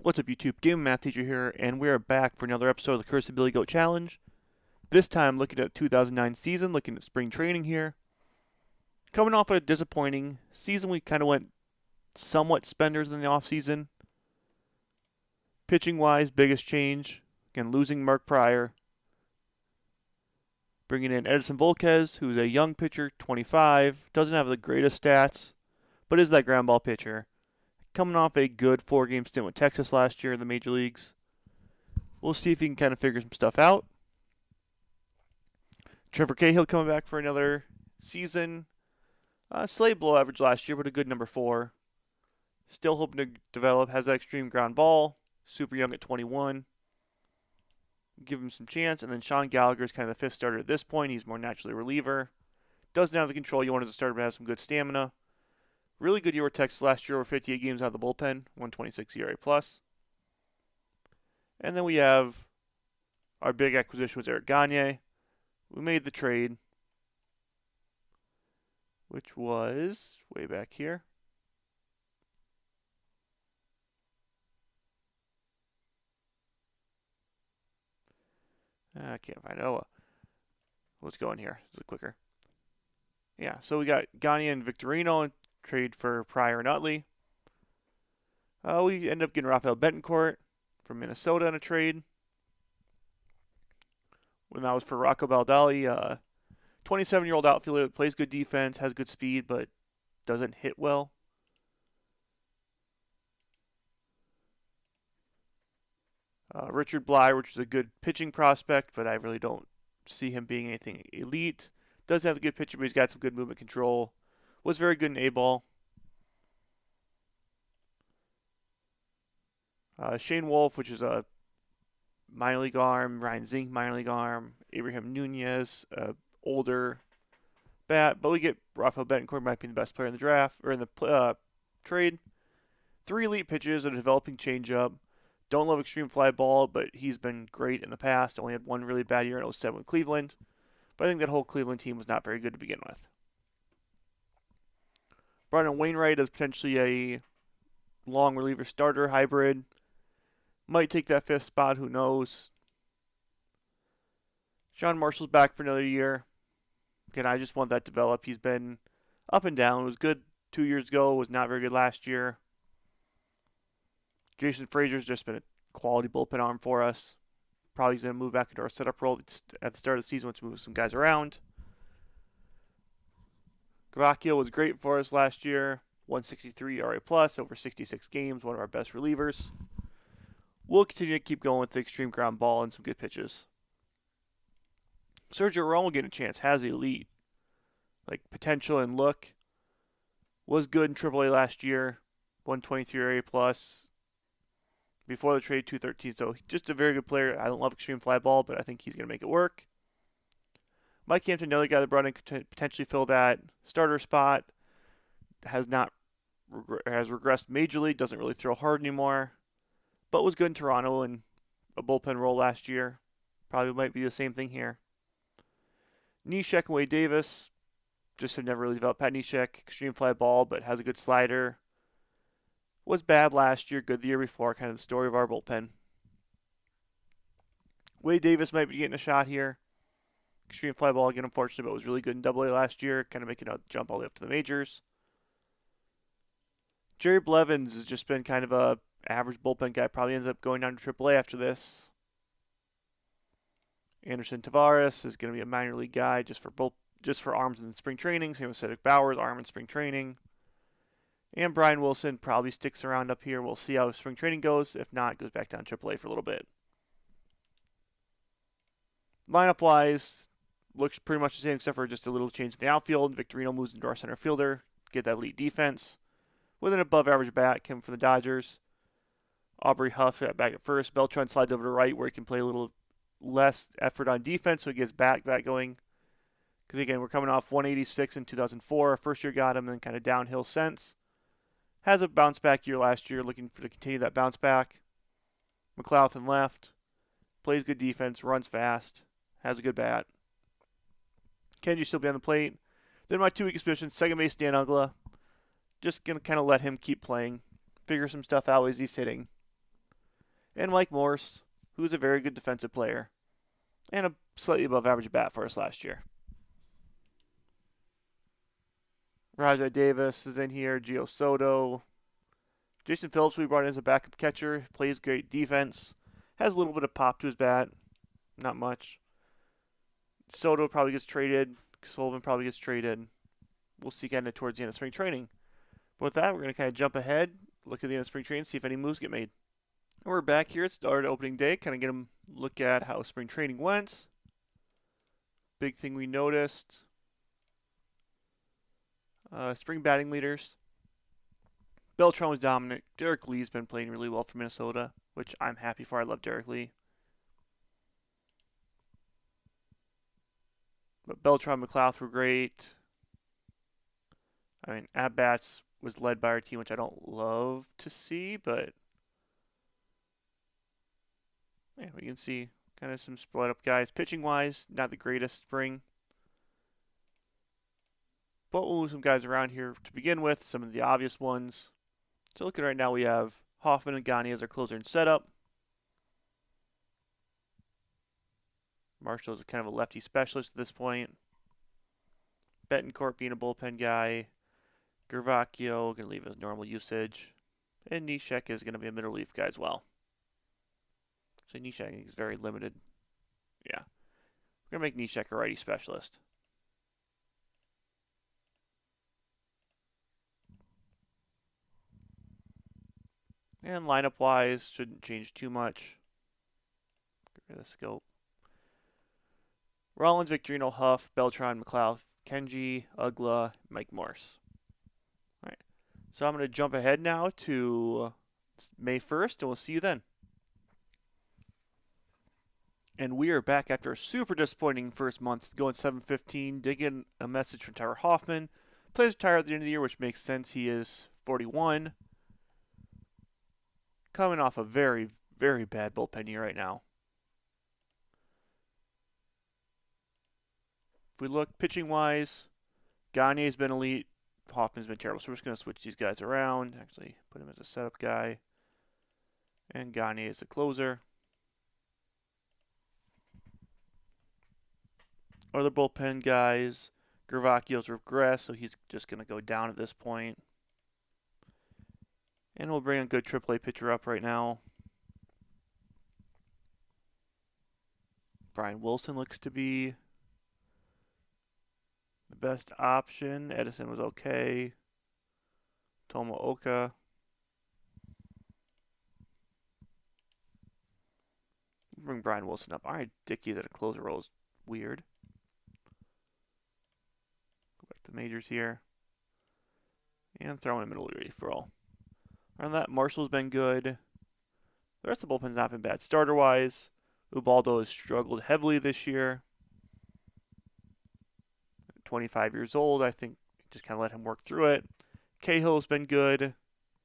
What's up, YouTube? Game and Math Teacher here, and we are back for another episode of the Curse of Billy Goat Challenge. This time, looking at 2009 season, looking at spring training here. Coming off a disappointing season, we kind of went somewhat spenders in the offseason. Pitching-wise, biggest change. Again, losing Mark Pryor. Bringing in Edison Volquez, who's a young pitcher, 25. Doesn't have the greatest stats, but is that ground ball pitcher. Coming off a good 4-game stint with Texas last year in the major leagues. We'll see if he can kind of figure some stuff out. Trevor Cahill coming back for another season. Slightly below average last year, but a good number 4. Still hoping to develop. Has that extreme ground ball. Super young at 21. Give him some chance. And then Sean Gallagher is kind of the 5th starter at this point. He's more naturally a reliever. Doesn't have the control you want as a starter, but has some good stamina. Really good year with Texas last year, over 58 games out of the bullpen, 126 ERA plus. And then we have our big acquisition was Eric Gagne. We made the trade, which was way back here. I can't find it. Let's go in here. It's quicker. Yeah, so we got Gagne and Victorino and trade for Pryor and Utley. We end up getting Rafael Betancourt from Minnesota in a trade. When that was for Rocco Baldelli, 27-year-old outfielder that plays good defense, has good speed, but doesn't hit well. Richard Bly, which is a good pitching prospect, but I really don't see him being anything elite. Does have a good pitcher, but he's got some good movement control. Was very good in A-ball. Shane Wolf, which is a minor league arm. Ryan Zink, minor league arm. Abraham Nunez, older bat. But we get Rafael Betancourt, might be the best player in the draft, or in the trade. 3 elite pitches, a developing changeup. Don't love extreme fly ball, but he's been great in the past. Only had one really bad year in 07 with Cleveland. But I think that whole Cleveland team was not very good to begin with. Brandon Wainwright is potentially a long reliever starter hybrid. Might take that 5th spot, who knows. Sean Marshall's back for another year. Again, I just want that to develop. He's been up and down. It was good 2 years ago. Was not very good last year. Jason Frazier's just been a quality bullpen arm for us. Probably going to move back into our setup role at the start of the season once we move some guys around. Gervacio was great for us last year. 163 ERA plus, over 66 games, one of our best relievers. We'll continue to keep going with the extreme ground ball and some good pitches. Sergio Romo getting a chance, has elite potential and look. Was good in AAA last year, 123 ERA plus. Before the trade, 213. So just a very good player. I don't love extreme fly ball, but I think he's going to make it work. Mike Hampton, another guy that brought in to potentially fill that starter spot. Has regressed majorly. Doesn't really throw hard anymore. But was good in Toronto in a bullpen role last year. Probably might be the same thing here. Neshek and Wade Davis just have never really developed. Pat Neshek, extreme fly ball, but has a good slider. Was bad last year, good the year before, kind of the story of our bullpen. Wade Davis might be getting a shot here. Extreme fly ball again, unfortunately, but was really good in AA last year, kind of making a jump all the way up to the majors. Jerry Blevins has just been kind of a average bullpen guy, probably ends up going down to AAA after this. Anderson Tavares is going to be a minor league guy just for arms in spring training. Same with Cedric Bauers, arm in spring training. And Brian Wilson probably sticks around up here. We'll see how spring training goes. If not, goes back down to AAA for a little bit. Lineup-wise, looks pretty much the same except for just a little change in the outfield. Victorino moves into our center fielder, get that elite defense. With an above-average bat, came from the Dodgers. Aubrey Huff back at first. Beltran slides over to right where he can play a little less effort on defense, so he gets back going. Because, again, we're coming off 186 in 2004. First year got him, and kind of downhill since. Has a bounce-back year last year, looking to continue that bounce-back. McLaughlin left. Plays good defense, runs fast, has a good bat. Kenji still be on the plate. Then my 2 weakest positions, second base, Dan Ugla. Just going to kind of let him keep playing. Figure some stuff out as he's hitting. And Mike Morse, who's a very good defensive player and a slightly above average bat for us last year. Rajai Davis is in here. Gio Soto. Jason Phillips, we brought in as a backup catcher. Plays great defense. Has a little bit of pop to his bat. Not much. Soto probably gets traded. Sullivan probably gets traded. We'll see kind of towards the end of spring training. But with that, we're going to kind of jump ahead, look at the end of spring training, see if any moves get made. And we're back here at start opening day, kind of get them look at how spring training went. Big thing we noticed. Spring batting leaders. Beltran was dominant. Derek Lee's been playing really well for Minnesota, which I'm happy for. I love Derek Lee. But Beltran and McLeod were great. I mean, at-bats was led by our team, which I don't love to see, but yeah, we can see kind of some split up guys. Pitching-wise, not the greatest spring. But we'll move some guys around here to begin with, some of the obvious ones. So looking right now, we have Hoffman and Gagne as our closer and setup. Marshall is kind of a lefty specialist at this point. Betancourt being a bullpen guy. Gervacio going to leave his normal usage. And Neshek is going to be a middle relief guy as well. So Neshek is very limited. Yeah. We're going to make Neshek a righty specialist. And lineup-wise, shouldn't change too much. Get rid of the scope. Rollins, Victorino, Huff, Beltran, McLeod, Kenji, Ugla, Mike Morse. All right. So I'm going to jump ahead now to May 1st, and we'll see you then. And we are back after a super disappointing first month, going 7-15, digging a message from Tyler Hoffman. Plays retired at the end of the year, which makes sense. He is 41. Coming off a very, very bad bullpen year right now. If we look pitching-wise, Gagne's been elite. Hoffman's been terrible. So we're just going to switch these guys around. Actually, put him as a setup guy. And Gagne is the closer. Other bullpen guys, Gervacio's regressed, so he's just going to go down at this point. And we'll bring a good AAA pitcher up right now. Brian Wilson looks to be the best option. Edison was okay. Tomooka. Bring Brian Wilson up. All right, Dickey's at a closer role is weird. Go back to the majors here. And throw in a middle relief role. Other than that, Marshall's been good. The rest of the bullpen's not been bad. Starter-wise, Ubaldo has struggled heavily this year. 25 years old, I think just kind of let him work through it. Cahill's been good.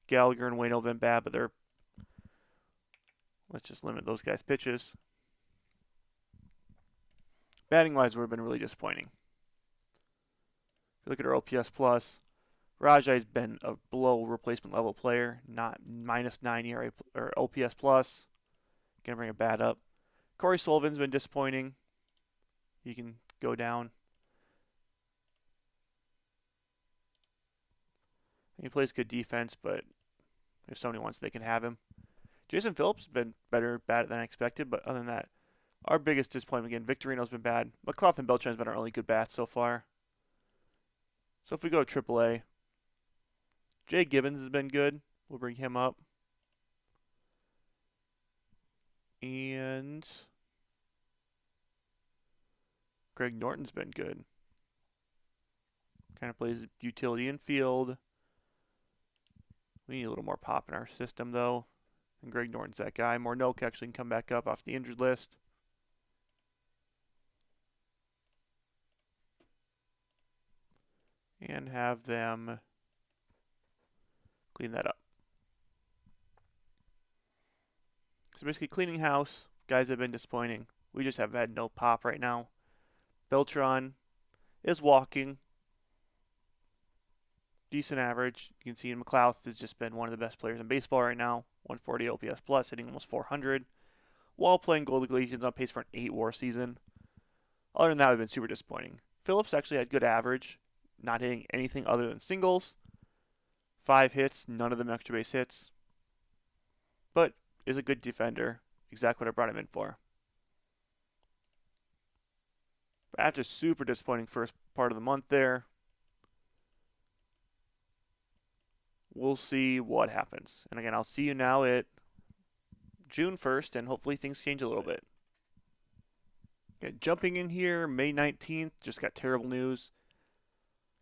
Gallagher and Waino have been bad, but let's just limit those guys' pitches. Batting-wise, we've been really disappointing. If you look at our OPS+, Rajai's been a below replacement level player, not -9 ERA or OPS+. Gonna bring a bat up. Corey Sullivan's been disappointing. He can go down. He plays good defense, but if somebody wants, they can have him. Jason Phillips has been better bat than I expected, but other than that, our biggest disappointment again, Victorino's been bad. McLeod and Beltran's been our only good bats so far. So if we go to AAA, Jay Gibbons has been good. We'll bring him up. And Greg Norton's been good. Kind of plays utility infield. We need a little more pop in our system, though. And Greg Norton's that guy. Mornoak actually can come back up off the injured list. And have them clean that up. So basically cleaning house. Guys have been disappointing. We just have had no pop right now. Beltran is walking. decent average. You can see McLeod has just been one of the best players in baseball right now. 140 OPS plus, hitting almost 400, while playing Gold League Legends on pace for an 8-WAR season. Other than that, we've been super disappointing. Phillips actually had good average, not hitting anything other than singles. 5 hits, none of them extra base hits. But is a good defender. Exactly what I brought him in for. But after super disappointing first part of the month there, we'll see what happens. And again, I'll see you now at June 1st, and hopefully things change a little bit. Okay, jumping in here, May 19th, just got terrible news.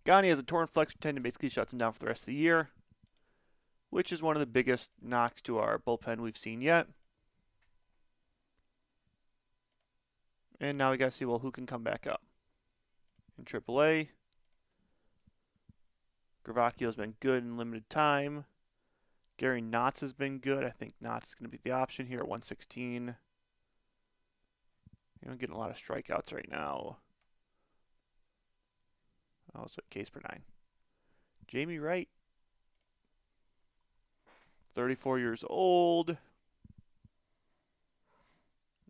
Gagne has a torn flexor tendon, basically shuts him down for the rest of the year, which is one of the biggest knocks to our bullpen we've seen yet. And now we got to see, well, who can come back up. In AAA, Gervacio's been good in limited time. Gary Knotts has been good. I think Knotts is going to be the option here at 116. You know, getting a lot of strikeouts right now. Oh, it's a case per 9. Jamie Wright, 34 years old.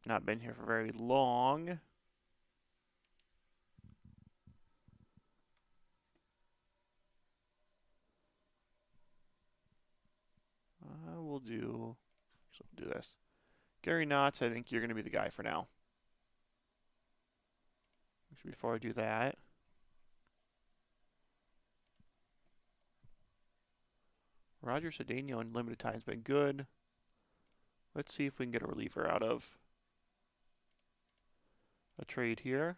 Not been here for very long. We'll do this. Gary Knotts, I think you're going to be the guy for now. Before I do that, Roger Cedeno in limited time has been good. Let's see if we can get a reliever out of a trade here.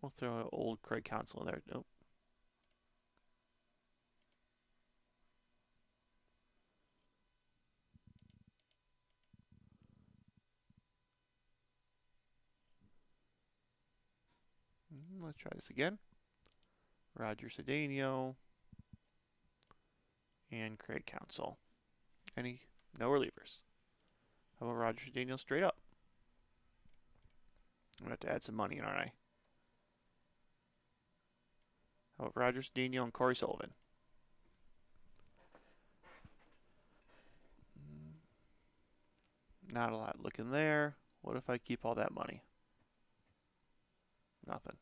We'll throw an old Craig Counsell in there. Nope. Let's try this again. Roger Cedeno and Craig Counsell. No relievers. How about Roger Cedeno straight up? I'm going to have to add some money in, aren't I? How about Roger Cedeno and Corey Sullivan? Not a lot looking there. What if I keep all that money? Nothing.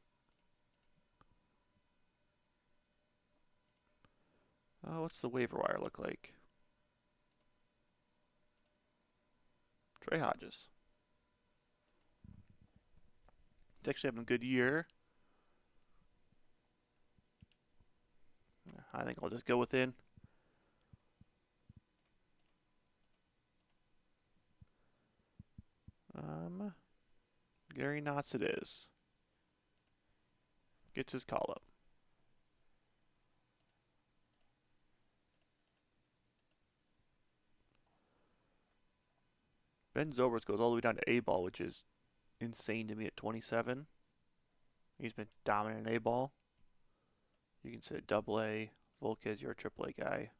What's the waiver wire look like? Trey Hodges. He's actually having a good year. I think I'll just go within. Gary Knotts it is. Gets his call up. Ben Zobrist goes all the way down to A-ball, which is insane to me at 27. He's been dominant in A-ball. You can say AA. Volquez, you're a AAA guy.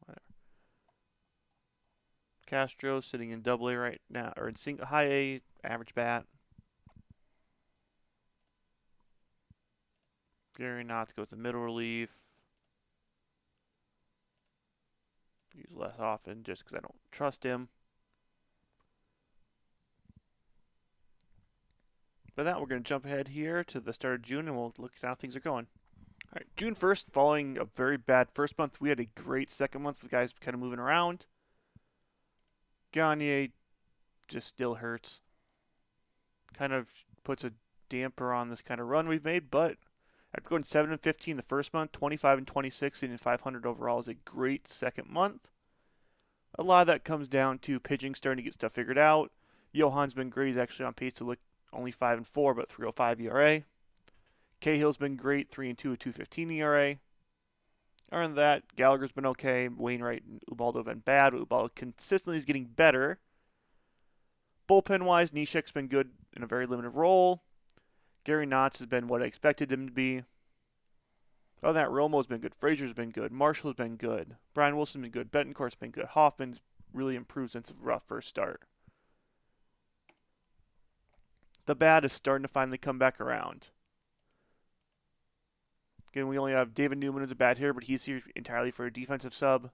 Whatever. Castro sitting in AA right now, or in high A, average bat. Gary Knotts goes to middle relief. Use less often just because I don't trust him. But now we're going to jump ahead here to the start of June, and we'll look at how things are going. All right, June 1st, following a very bad first month, we had a great second month with guys kind of moving around. Gagne just still hurts. Kind of puts a damper on this kind of run we've made, but after going 7-15 the first month, 25-26, and 500 overall is a great second month. A lot of that comes down to pitching starting to get stuff figured out. Johan's been great. He's actually on pace to look only 5-4, but 3.05 ERA. Cahill's been great, 3-2 at 2.15 ERA. Other than that, Gallagher's been okay. Wainwright and Ubaldo have been bad. Ubaldo consistently is getting better. Bullpen-wise, Neshek's been good in a very limited role. Gary Knotts has been what I expected him to be. Other than that, Romo's been good. Frazier's been good. Marshall's been good. Brian Wilson's been good. Betancourt's been good. Hoffman's really improved since a rough first start. The bat is starting to finally come back around. Again, we only have David Newman as a bat here, but he's here entirely for a defensive sub.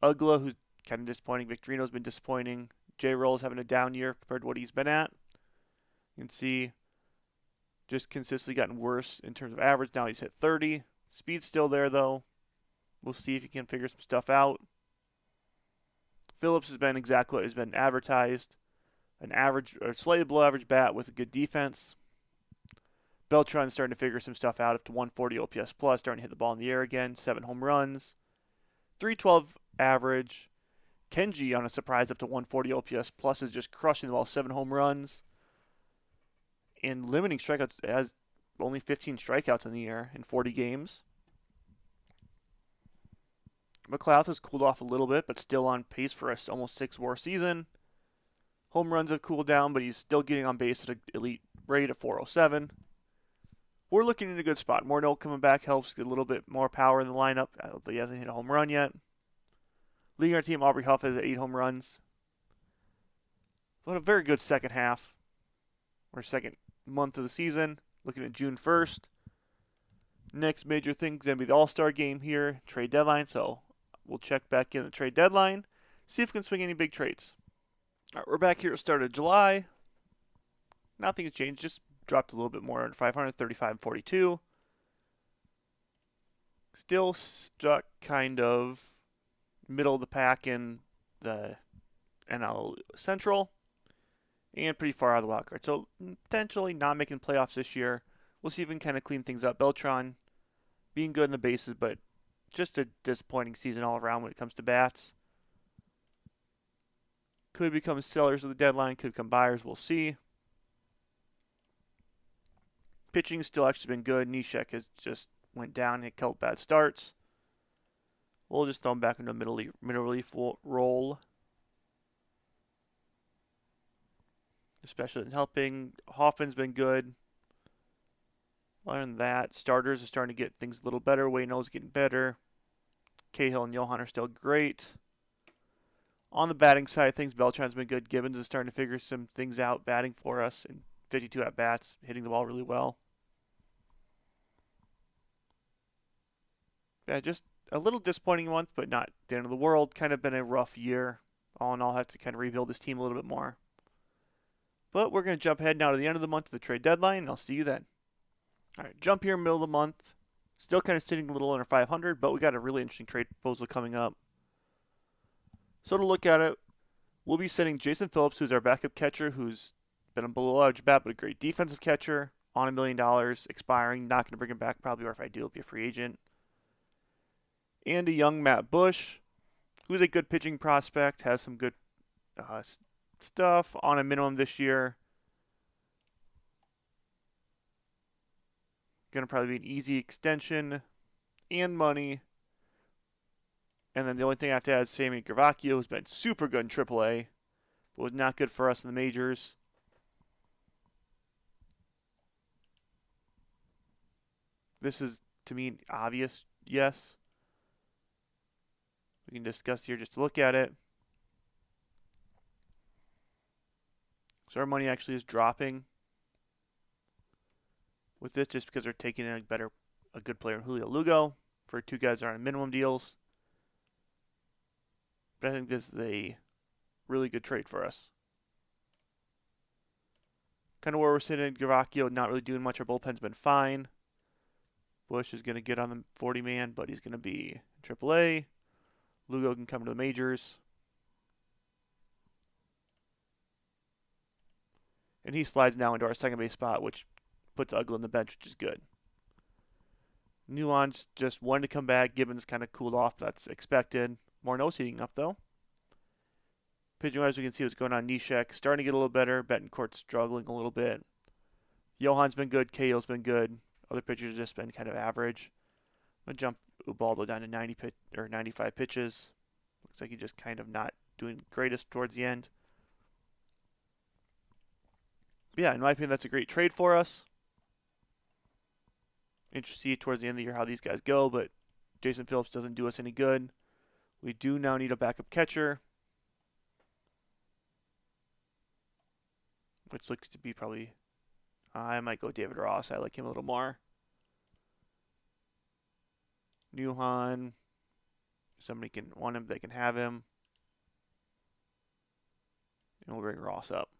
Ugla, who's kind of disappointing. Victorino's been disappointing. J. Roll's having a down year compared to what he's been at. You can see just consistently gotten worse in terms of average. Now he's hit 30. Speed's still there, though. We'll see if he can figure some stuff out. Phillips has been exactly what has been advertised. An average, or slightly below average bat with a good defense. Beltran's starting to figure some stuff out, up to 140 OPS plus, starting to hit the ball in the air again. 7 home runs. 312 average. Kenji on a surprise up to 140 OPS plus is just crushing the ball. 7 home runs. And limiting strikeouts, has only 15 strikeouts in the year in 40 games. McLeod has cooled off a little bit, but still on pace for a almost 6 WAR season. Home runs have cooled down, but he's still getting on base at an elite rate of 407. We're looking in a good spot. Morneau coming back helps get a little bit more power in the lineup. He hasn't hit a home run yet. Leading our team, Aubrey Huff has 8 home runs. But a very good second half, or second month of the season. Looking at June 1st. Next major thing is going to be the All-Star game here, trade deadline. So we'll check back in the trade deadline, see if we can swing any big trades. All right, we're back here at the start of July. Nothing has changed, just dropped a little bit more under 500, 35-42. Still stuck kind of middle of the pack in the NL Central and pretty far out of the wild card. So potentially not making playoffs this year. We'll see if we can kind of clean things up. Beltran being good in the bases, but just a disappointing season all around when it comes to bats. Could become sellers of the deadline, could become buyers, we'll see. Pitching's still actually been good. Neshek has just went down and hit a couple bad starts. We'll just throw him back into a middle relief role. Especially in helping. Hoffman's been good. Other than that, starters are starting to get things a little better. Waino's getting better. Cahill and Newhan are still great. On the batting side of things, Beltran's been good. Gibbons is starting to figure some things out batting for us in 52 at-bats, hitting the ball really well. Yeah, just a little disappointing month, but not the end of the world. Kind of been a rough year. All in all, have to kind of rebuild this team a little bit more. But we're going to jump ahead now to the end of the month to the trade deadline, and I'll see you then. All right, jump here middle of the month. Still kind of sitting a little under 500, but we got a really interesting trade proposal coming up. So to look at it, we'll be sending Jason Phillips, who's our backup catcher, who's been a below-average bat, but a great defensive catcher, on $1 million, expiring. Not going to bring him back probably, or if I do, he'll be a free agent. And a young Matt Bush, who's a good pitching prospect, has some good stuff on a minimum this year. Going to probably be an easy extension and money. And then the only thing I have to add is Sammy Gervacio, who's been super good in AAA, but was not good for us in the majors. This is, to me, obvious, yes. We can discuss here just to look at it. So our money actually is dropping with this just because they're taking in a good player in Julio Lugo for 2 guys that are on minimum deals. But I think this is a really good trade for us. Kind of where we're sitting in Gervacio, not really doing much. Our bullpen's been fine. Bush is going to get on the 40-man, but he's going to be in AAA. Lugo can come to the majors. And he slides now into our second base spot, which puts Ugla on the bench, which is good. Newhan's just wanted to come back. Gibbons kind of cooled off. That's expected. Morneau's heating up, though. Pitching-wise, we can see what's going on. Neshek starting to get a little better. Betancourt's struggling a little bit. Johan's been good. Cahill's been good. Other pitchers have just been kind of average. I'm going to jump Ubaldo down to 95 pitches. Looks like he's just kind of not doing greatest towards the end. But yeah, in my opinion, that's a great trade for us. Interested to see towards the end of the year how these guys go, but Jason Phillips doesn't do us any good. We do now need a backup catcher, which looks to be probably, I might go David Ross. I like him a little more. Newhan, somebody can want him, they can have him. And we'll bring Ross up.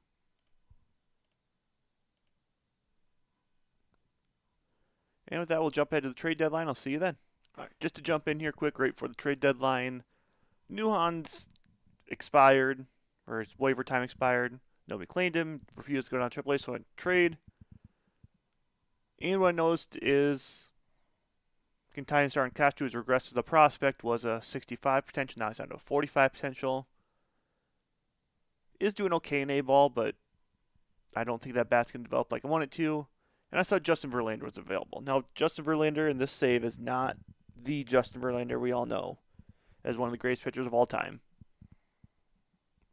And with that, we'll jump ahead to the trade deadline. I'll see you then. All right, just to jump in here quick, right for the trade deadline. Newhan's expired, or his waiver time expired. Nobody claimed him, refused to go down to AAA, so I went trade. And what I noticed is Kentucky starting Castro, who's regressed as a prospect, was a 65 potential. Now he's down to a 45 potential. Is doing okay in A-ball, but I don't think that bat's going to develop like I want it to. And I saw Justin Verlander was available. Now, Justin Verlander in this save is not the Justin Verlander we all know as one of the greatest pitchers of all time.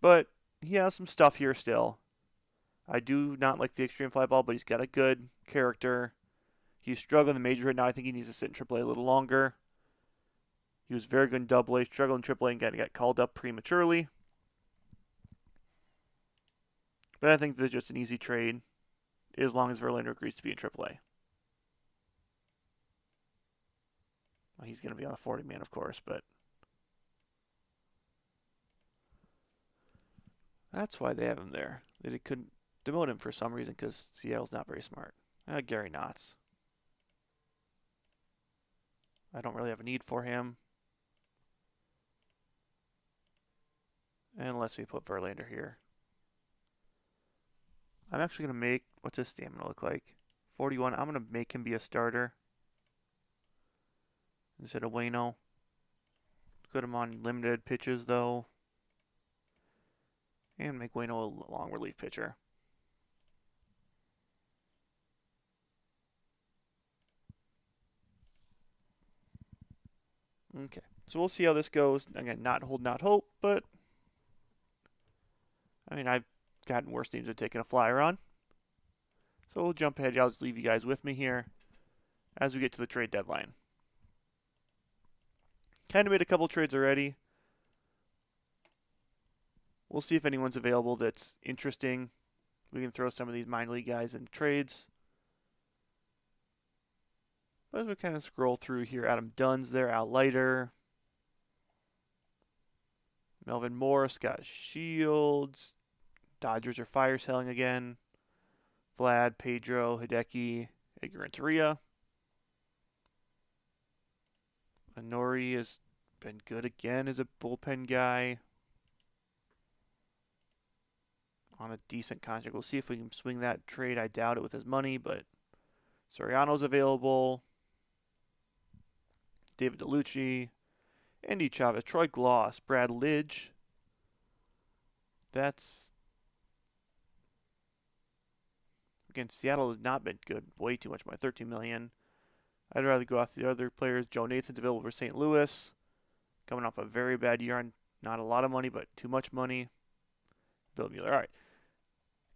But he has some stuff here still. I do not like the extreme fly ball, but he's got a good character. He's struggling in the majors right now. I think he needs to sit in AAA a little longer. He was very good in AA, struggled in AAA, and got called up prematurely. But I think this is just an easy trade as long as Verlander agrees to be in AAA. Well, he's going to be on a 40-man, of course, but that's why they have him there. They couldn't demote him for some reason because Seattle's not very smart. Gary Knotts. I don't really have a need for him. Unless we put Verlander here. I'm actually going to make, what's his stamina look like? 41. I'm going to make him be a starter instead of Waino. Put him on limited pitches, though. And make Waino a long relief pitcher. Okay, so we'll see how this goes. Again, not hold, not hope, but I mean, I've gotten worse teams have taken a flyer on. So we'll jump ahead. I'll just leave you guys with me here as we get to the trade deadline. Kind of made a couple trades already. We'll see if anyone's available that's interesting. We can throw some of these minor league guys into trades. But as we kind of scroll through here, Adam Dunn's there, Al Leiter, Melvin Moore, Scott Shields, Dodgers are fire selling again, Vlad, Pedro, Hideki, Edgar Renteria. Anori has been good again as a bullpen guy. On a decent contract. We'll see if we can swing that trade. I doubt it with his money, but Soriano's available. David DeLucci, Andy Chavez, Troy Gloss, Brad Lidge. That's, again, Seattle has not been good. Way too much money, $13 million. I'd rather go off the other players. Joe Nathan's available for St. Louis. Coming off a very bad year on not a lot of money, but too much money. Bill Mueller. All right.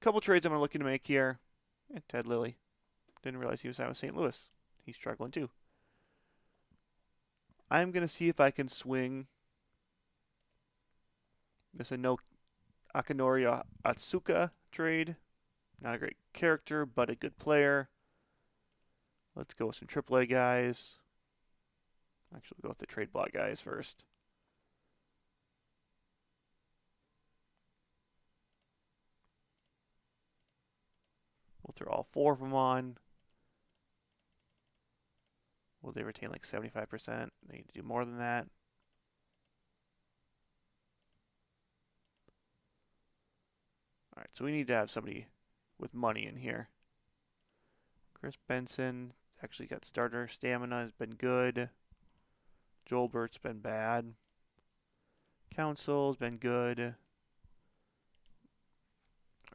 Couple trades I'm looking to make here. And Ted Lilly. Didn't realize he was signed with St. Louis. He's struggling too. I'm going to see if I can swing this Akinori Atsuka trade. Not a great character, but a good player. Let's go with some AAA guys. Actually, we'll go with the trade block guys first. We'll throw all four of them on. Will they retain like 75%? They need to do more than that. All right, so we need to have somebody with money in here. Chris Benson actually got starter stamina, has been good. Joel Burt's been bad. Council's been good.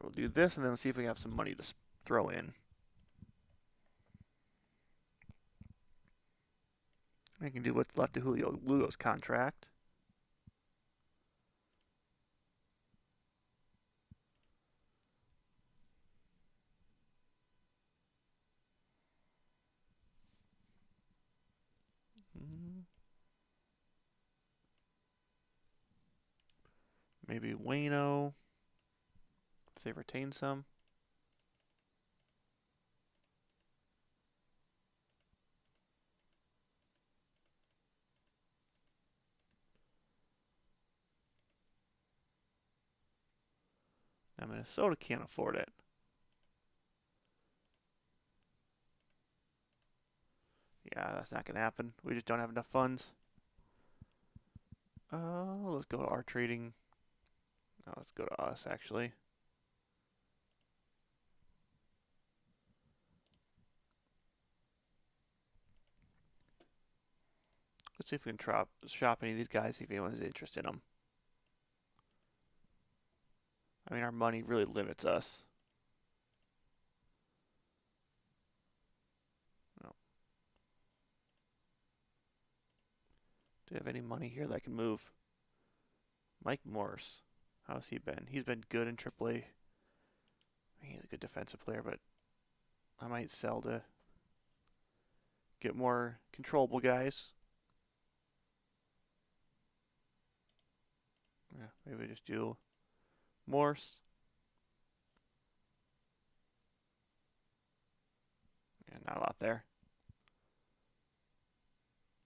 We'll do this and then see if we have some money to throw in. I can do what's left of Julio Lugo's contract. Maybe Wayno, if they retain some. Now Minnesota can't afford it. Yeah, that's not going to happen. We just don't have enough funds. Let's go to our trading. Oh, let's go to us, actually. Let's see if we can shop any of these guys, see if anyone's interested in them. I mean, our money really limits us. No. Do we have any money here that I can move? Mike Morse. How's he been? He's been good in AAA. He's a good defensive player, but I might sell to get more controllable guys. Yeah, maybe just do Morse. Yeah, not a lot there.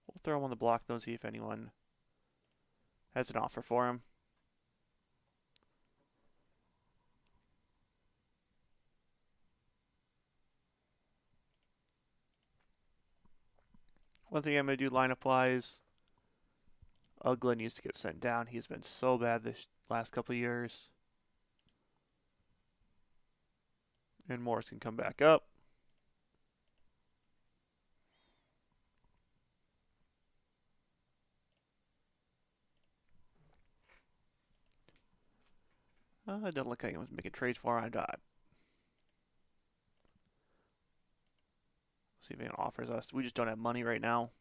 We'll throw him on the block, though, and see if anyone has an offer for him. One thing I'm going to do lineup-wise, Ugla needs to get sent down. He's been so bad this last couple of years. And Morris can come back up. It doesn't look like anyone's making trades for him. See if anyone offers us. We just don't have money right now.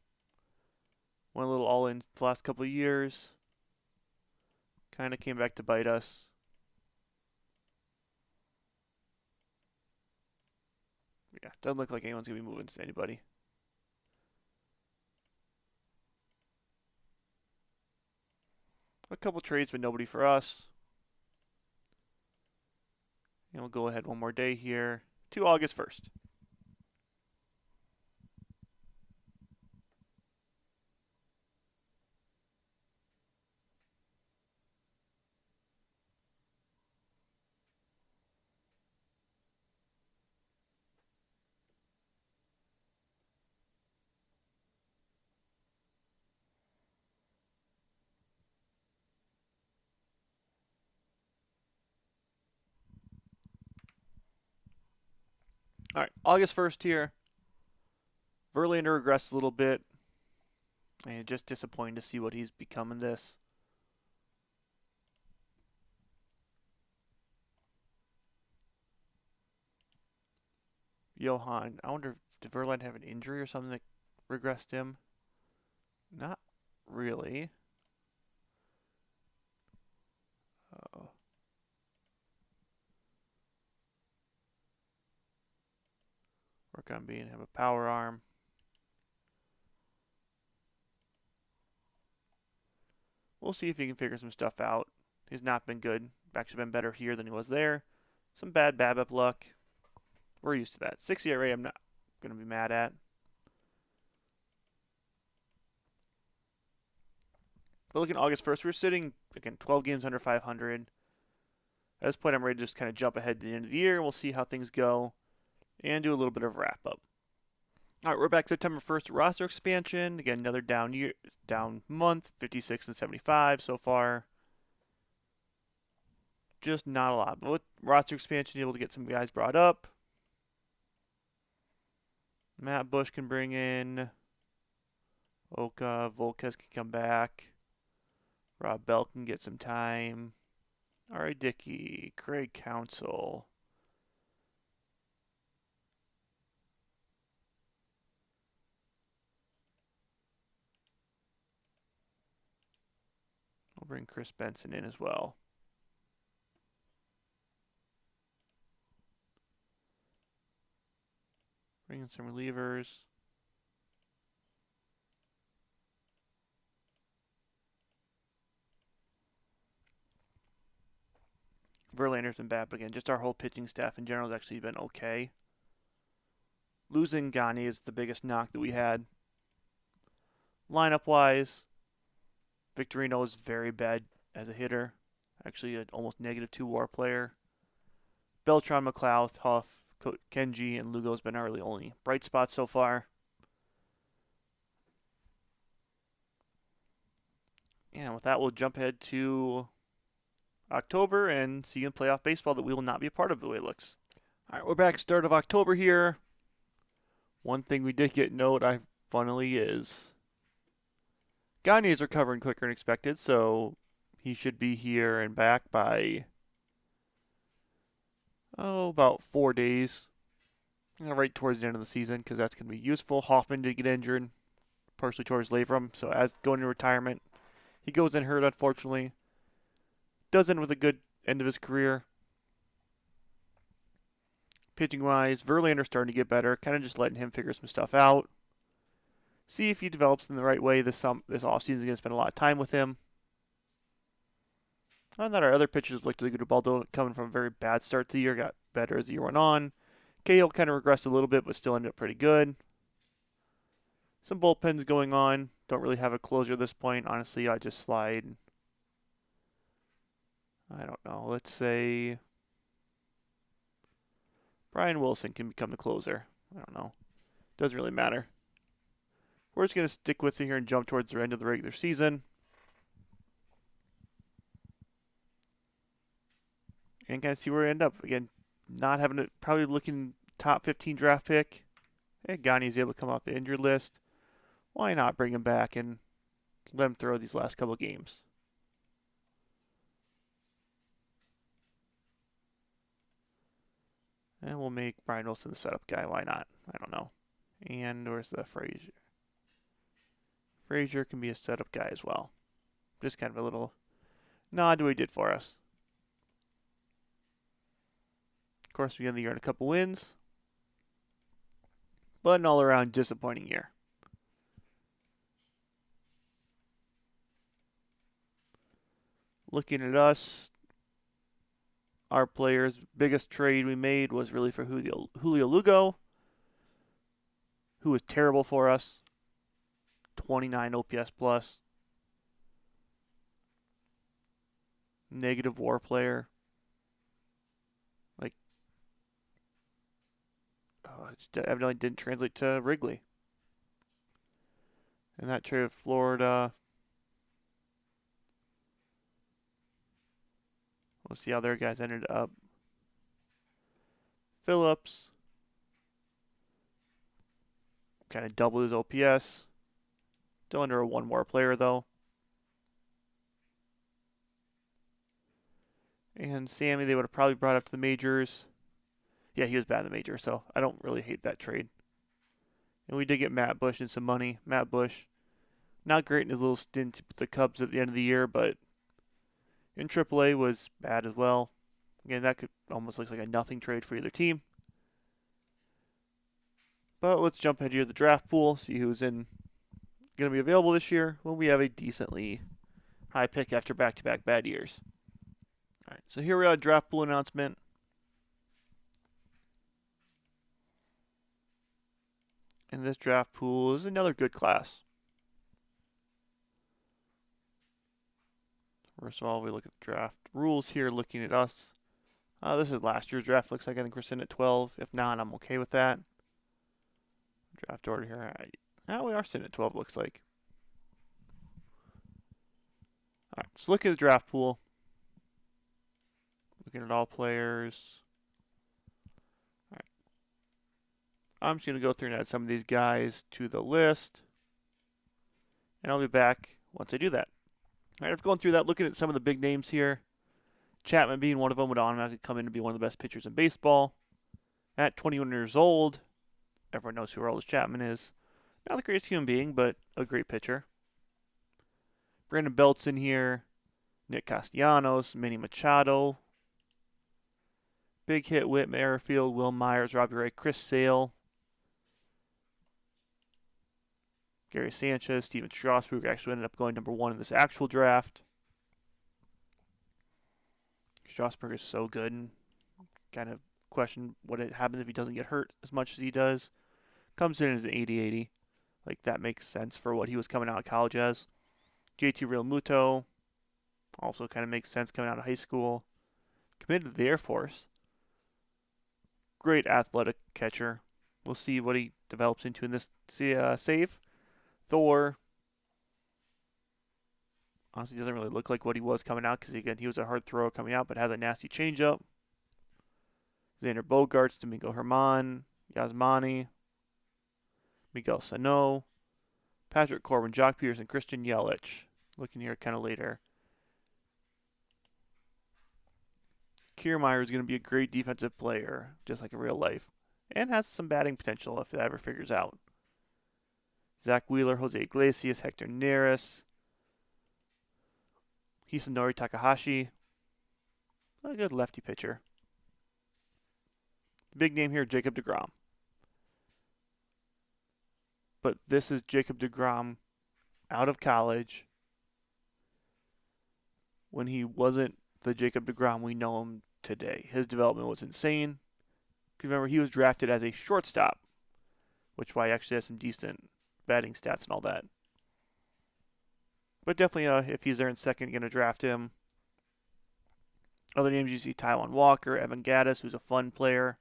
Went a little all-in the last couple of years. Kind of came back to bite us. Yeah, doesn't look like anyone's going to be moving to anybody. A couple trades, but nobody for us. And we'll go ahead one more day here to August 1st. All right, August 1st here. Verlander regressed a little bit. And just disappointing to see what he's become in this. Johan, I wonder if did Verlander have an injury or something that regressed him? Not really. Uh-oh. Work on being him a power arm. We'll see if he can figure some stuff out. He's not been good. Actually been better here than he was there. Some bad BABIP luck. We're used to that. 6 ERA I'm not going to be mad at. But looking at August 1st, we're sitting, again, 12 games under 500. At this point, I'm ready to just kind of jump ahead to the end of the year. We'll see how things go and do a little bit of wrap-up. All right, we're back September 1st. Roster expansion. Again, another down month, 56 and 75 so far. Just not a lot. But with roster expansion, able to get some guys brought up. Matt Bush can bring in Oka. Volquez can come back. Rob Bell can get some time. R.A. Dickey. Craig Counsell. We'll bring Chris Benson in as well. Bring in some relievers. Verlander's been bad, but again, just our whole pitching staff in general has actually been okay. Losing Gagne is the biggest knock that we had. Lineup-wise, Victorino is very bad as a hitter. Actually, an almost -2 WAR player. Beltran, McLeod, Huff, Kenji, and Lugo has been our really only bright spots so far. And with that, we'll jump ahead to October and see in playoff baseball that we will not be a part of the way it looks. All right, we're back start of October here. One thing we did get note, funnily, is Gagne is recovering quicker than expected, so he should be here and back by about 4 days. Right towards the end of the season, because that's going to be useful. Hoffman did get injured, partially towards labrum, so as going into retirement, he goes in hurt, unfortunately. Does end with a good end of his career. Pitching-wise, Verlander's starting to get better, kind of just letting him figure some stuff out. See if he develops in the right way this offseason. Is going to spend a lot of time with him. Not that our other pitchers looked really good. Ubaldo, coming from a very bad start to the year, got better as the year went on. Cahill kind of regressed a little bit, but still ended up pretty good. Some bullpens going on. Don't really have a closer at this point. Honestly, I just slide. I don't know. Let's say Brian Wilson can become the closer. I don't know. Doesn't really matter. We're just going to stick with it here and jump towards the end of the regular season. And kind of see where we end up. Again, not having it, probably looking top 15 draft pick. Hey, Gagne's able to come off the injured list. Why not bring him back and let him throw these last couple games? And we'll make Brian Wilson the setup guy. Why not? I don't know. And where's the Frazier? Frazier can be a setup guy as well. Just kind of a little nod to what he did for us. Of course, we end the year in a couple wins. But an all-around disappointing year. Looking at us, our players' biggest trade we made was really for Julio Lugo, who was terrible for us. 29 OPS plus. Negative WAR player. It evidently didn't translate to Wrigley. And that trade with Florida. We'll see how their guys ended up. Phillips kind of doubled his OPS. Still under a 1 WAR player, though. And Sammy, they would have probably brought up to the majors. Yeah, he was bad in the major, so I don't really hate that trade. And we did get Matt Bush and some money. Matt Bush, not great in his little stint with the Cubs at the end of the year, but in AAA was bad as well. Again, that could almost look like a nothing trade for either team. But let's jump ahead here to the draft pool, see who's going to be available this year. Well, we have a decently high pick after back-to-back bad years. All right, so here we are, draft pool announcement. And this draft pool is another good class. First of all, we look at the draft rules here, looking at us. This is last year's draft. Looks like I think we're sitting at 12. If not, I'm okay with that. Draft order here. We are sitting at 12, looks like. All right, so looking at the draft pool. Looking at all players. All right. I'm just going to go through and add some of these guys to the list. And I'll be back once I do that. All right, after going through that, looking at some of the big names here. Chapman being one of them would automatically come in to be one of the best pitchers in baseball. At 21 years old, everyone knows who Aroldis Chapman is. Not the greatest human being, but a great pitcher. Brandon Belt's in here. Nick Castellanos, Manny Machado. Big hit, Whit Merrifield, Will Myers, Robbie Ray, Chris Sale. Gary Sanchez, Steven Strasburg actually ended up going number 1 in this actual draft. Strasburg is so good, and kind of question what it happens if he doesn't get hurt as much as he does. Comes in as an 80-80. Like, that makes sense for what he was coming out of college as. JT Realmuto also kind of makes sense coming out of high school. Committed to the Air Force. Great athletic catcher. We'll see what he develops into in this save. Thor honestly doesn't really look like what he was coming out because, again, he was a hard thrower coming out but has a nasty changeup. Xander Bogaerts, Domingo Herman, Yasmani, Miguel Sano, Patrick Corbin, Jock Peterson, Christian Yelich. Looking here kind of later. Kiermaier is going to be a great defensive player, just like in real life, and has some batting potential if it ever figures out. Zach Wheeler, Jose Iglesias, Hector Neris, Hisanori Takahashi. A good lefty pitcher. Big name here, Jacob deGrom. But this is Jacob deGrom out of college when he wasn't the Jacob deGrom we know him today. His development was insane. Remember, he was drafted as a shortstop, which why he actually has some decent batting stats and all that. But definitely, if he's there in second, going to draft him. Other names you see: Taijuan Walker, Evan Gattis, who's a fun player.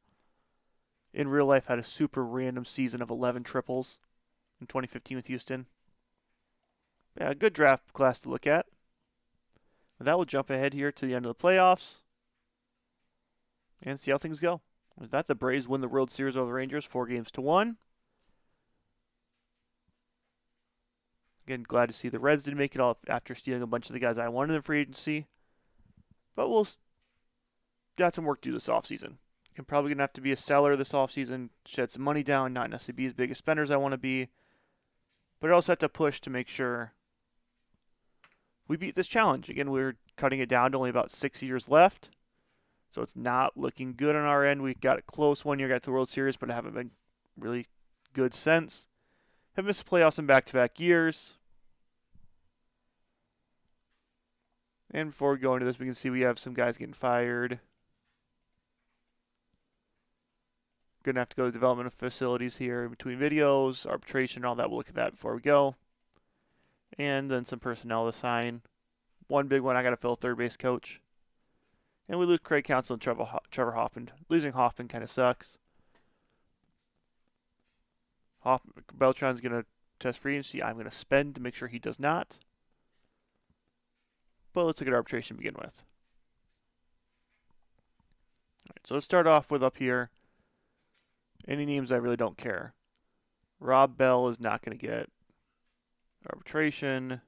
In real life, had a super random season of 11 triples in 2015 with Houston. Yeah, a good draft class to look at. But that will jump ahead here to the end of the playoffs and see how things go. With that, the Braves win the World Series over the Rangers 4-1. Again, glad to see the Reds didn't make it all after stealing a bunch of the guys I wanted in free agency. But we'll got some work to do this offseason. I'm probably going to have to be a seller this offseason, shed some money down, not necessarily be as big a spender as I want to be. But I also have to push to make sure we beat this challenge. Again, we're cutting it down to only about 6 years left. So it's not looking good on our end. We got it close one year, got to the World Series, but haven't been really good since. Have missed the playoffs in back-to-back years. And before we go into this, we can see we have some guys getting fired. Going to have to go to development facilities here in between videos, arbitration, all that. We'll look at that before we go. And then some personnel to sign. One big one, I got to fill third base coach. And we lose Craig Counsell and Trevor Hoffman. Losing Hoffman kind of sucks. Beltran's going to test free agency. I'm going to spend to make sure he does not. But let's look at arbitration to begin with. All right, so let's start off with up here. Any names I really don't care. Rob Bell is not going to get arbitration.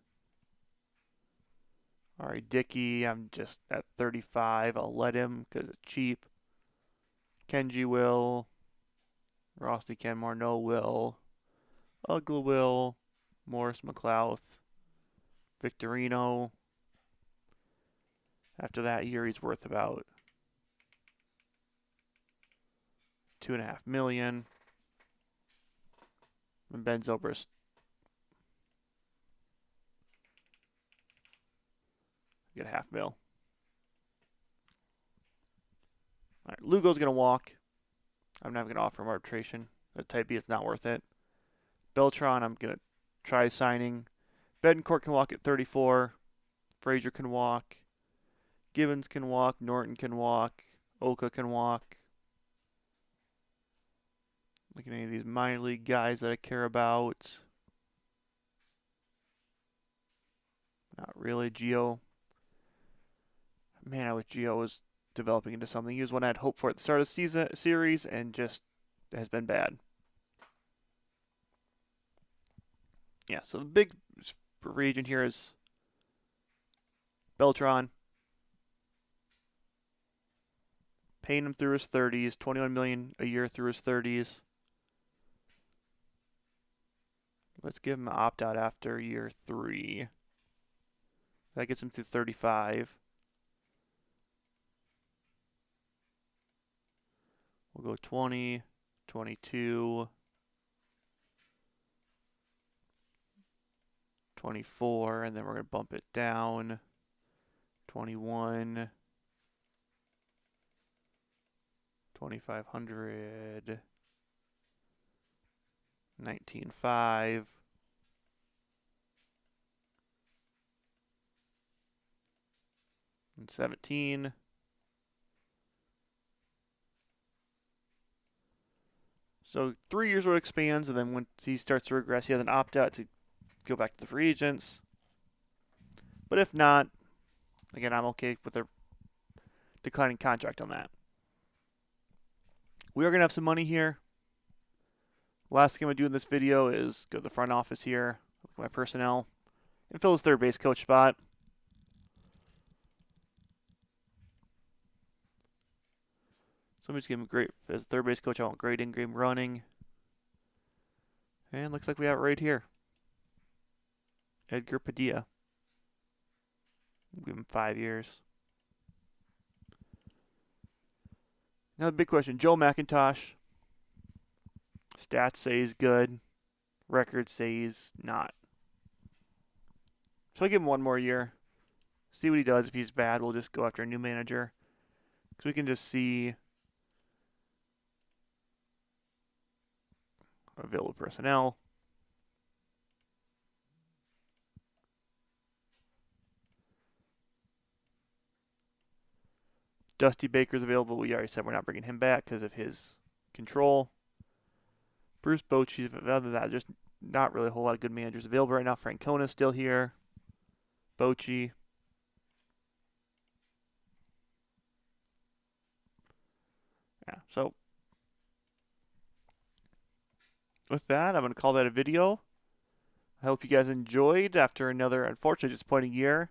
All right, Dickey, I'm just at 35. I'll let him because it's cheap. Kenji will. Rosty Kenmore, no will. Ugla will. Morris McLeod. Victorino. After that year, he's worth about $2.5 million. And Ben Zobrist, get $500,000. All right, Lugo's going to walk. I'm not going to offer him arbitration. At type B, it's not worth it. Beltran, I'm going to try signing. Betancourt can walk at 34. Frazier can walk. Gibbons can walk. Norton can walk. Oka can walk. Looking at any of these minor league guys that I care about. Not really. Gio. Man, I wish Gio was developing into something. He was one I had hoped for at the start of the series and just has been bad. Yeah, so the big region here is Beltran. Paying him through his 30s, $21 million a year through his 30s. Let's give him an opt-out after year 3. That gets him through 35. We'll go 20, 22, 24, and then we're going to bump it down. 21, 2,500. 19.5. And 17. So 3 years where it expands, and then when he starts to regress, he has an opt-out to go back to the free agents. But if not, again, I'm okay with a declining contract on that. We are going to have some money here. Last thing I'm going to do in this video is go to the front office here, look at my personnel, and fill his third base coach spot. So let me just give him great, as third base coach, I want great in-game running. And looks like we have it right here. Edgar Padilla. Give him 5 years. Now the big question, Joe McIntosh. Stats say he's good. Records say he's not. So I'll give him 1 more year. See what he does. If he's bad, we'll just go after a new manager. Because we can just see available personnel. Dusty Baker's available. We already said we're not bringing him back because of his control. Bruce Bochy, other than that, there's not really a whole lot of good managers available right now. Francona's still here. Bochy. Yeah, so with that, I'm going to call that a video. I hope you guys enjoyed after another unfortunately disappointing year.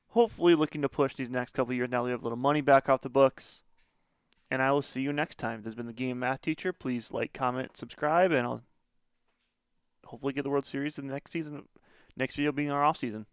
Hopefully looking to push these next couple of years now that we have a little money back off the books. And I will see you next time. This has been the Game Math Teacher. Please like, comment, subscribe, and I'll hopefully get the World Series in the next season. Next video being our off season.